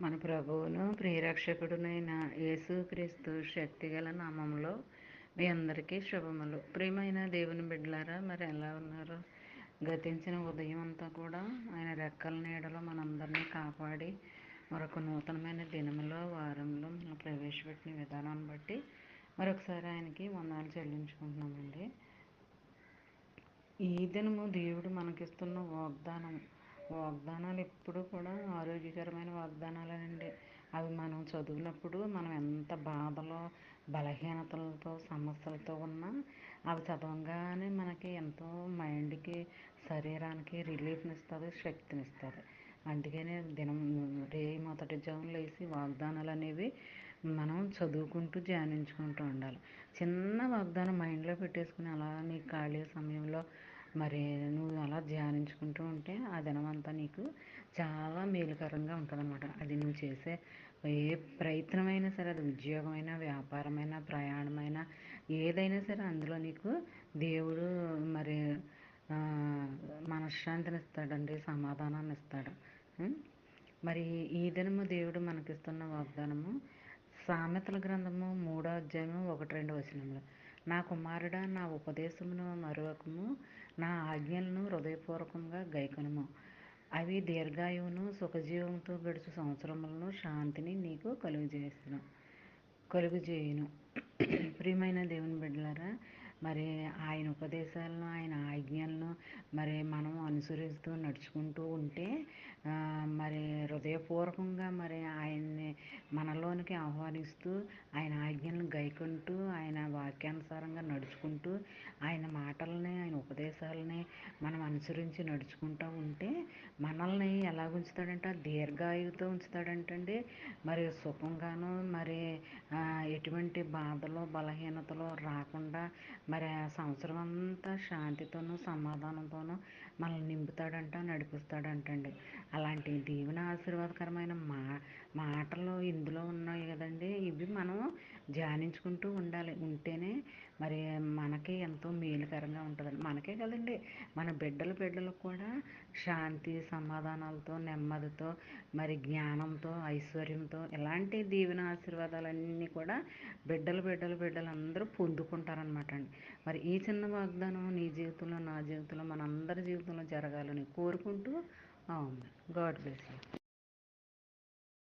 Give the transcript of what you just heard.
మన ప్రభువును ప్రియరక్షకుడునైన యేసుక్రీస్తు శక్తిగల నామంలో మీ అందరికీ శుభములు. ప్రియమైన దేవుని బిడ్డలారా, మరి ఎలా ఉన్నారు? గతించిన ఉదయం అంతా కూడా ఆయన రెక్కల నీడలో మనందరినీ కాపాడి మరొక నూతనమైన దినములో వారంలో మనం ప్రవేశపెట్టిన విధానాన్ని బట్టి మరొకసారి ఆయనకి వందనాలు చెల్లించుకుంటున్నామండి. ఈ దినము దేవుడు మనకిస్తున్న వాగ్దానాలు ఎప్పుడు కూడా ఆరోగ్యకరమైన వాగ్దానాలేనండి. అవి మనం చదివినప్పుడు మనం ఎంత బాధలో బలహీనతలతో సమస్యలతో ఉన్నా అవి చదవంగానే మనకి ఎంతో మైండ్కి శరీరానికి రిలీఫ్ని ఇస్తుంది, శక్తిని ఇస్తుంది. అందుకనే మొదటి జామున లేచి వాగ్దానాలు అనేవి మనం చదువుకుంటూ ధ్యానించుకుంటూ ఉండాలి. చిన్న వాగ్దానం మైండ్లో పెట్టేసుకుని అలా నీ ఖాళీ సమయంలో మరి నువ్వు అలా ధ్యానించుకుంటూ ఉంటే ఆ దినమంతా నీకు చాలా మేలుకరంగా ఉంటుందన్నమాట. అది నువ్వు చేసే ఏ ప్రయత్నమైనా సరే, అది ఉద్యోగమైనా, వ్యాపారమైనా, ప్రయాణమైనా, ఏదైనా సరే అందులో నీకు దేవుడు మరి మనశ్శాంతిని ఇస్తాడండి, సమాధానాన్ని ఇస్తాడు. మరి ఈ దినము దేవుడు మనకిస్తున్న వాగ్దానము సామెతల గ్రంథము 3వ అధ్యాయము 1-2 వచనములు. నా కుమారుడా, నా ఉపదేశమును మరువకము, నా ఆజ్ఞలను హృదయపూర్వకంగా గైకొనుము. అవి దీర్ఘాయువును సుఖజీవంతో గడుచు సంవత్సరములను శాంతిని నీకు కలుగుజేయును. ప్రియమైన దేవుని బిడ్డలారా, మరి ఆయన ఉపదేశాలను, ఆయన ఆజ్ఞలను మరి మనం అనుసరిస్తూ నడుచుకుంటూ ఉంటే మరి హృదయపూర్వకంగా మరి ఆయన్ని మనలోనికి ఆహ్వానిస్తూ ఆయన ఆజ్ఞలను గైకుంటూ ఆయన వాక్యానుసారంగా నడుచుకుంటూ ఆయన మాటలని, ఆయన ఉపదేశాలని మనం అనుసరించి నడుచుకుంటూ ఉంటే మనల్ని ఎలా ఉంచుతాడంటే దీర్ఘాయువుతో ఉంచుతాడంటండి. మరి సుఖంగాను, మరి ఎటువంటి బాధలు బలహీనతలు రాకుండా మరి ఆ సంవత్సరం అంతా శాంతితోనూ సమాధానంతోనూ మనల్ని నడిపిస్తాడంటండి. అలాంటి దీవెన ఆశీర్వాదకరమైన మాటలు ఇందులో ఉన్నాయి కదండి. ఇవి మనం ధ్యానించుకుంటూ ఉంటేనే మరి మనకి ఎంతో మేలుకరంగా ఉంటుందండి. మనకే కదండి, మన బిడ్డలకు కూడా శాంతి సమాధానాలతో, నెమ్మదితో, మరి జ్ఞానంతో, ఐశ్వర్యంతో ఇలాంటి దీవెన ఆశీర్వాదాలన్నీ కూడా బిడ్డలు అందరూ పొందుకుంటారనమాట అండి. మరి ఈ చిన్న వాగ్దానం నీ జీవితంలో, నా జీవితంలో, మనందరి జీవితంలో జరగాలని కోరుకుంటూ గాడ్ బ్లెస్ యూ.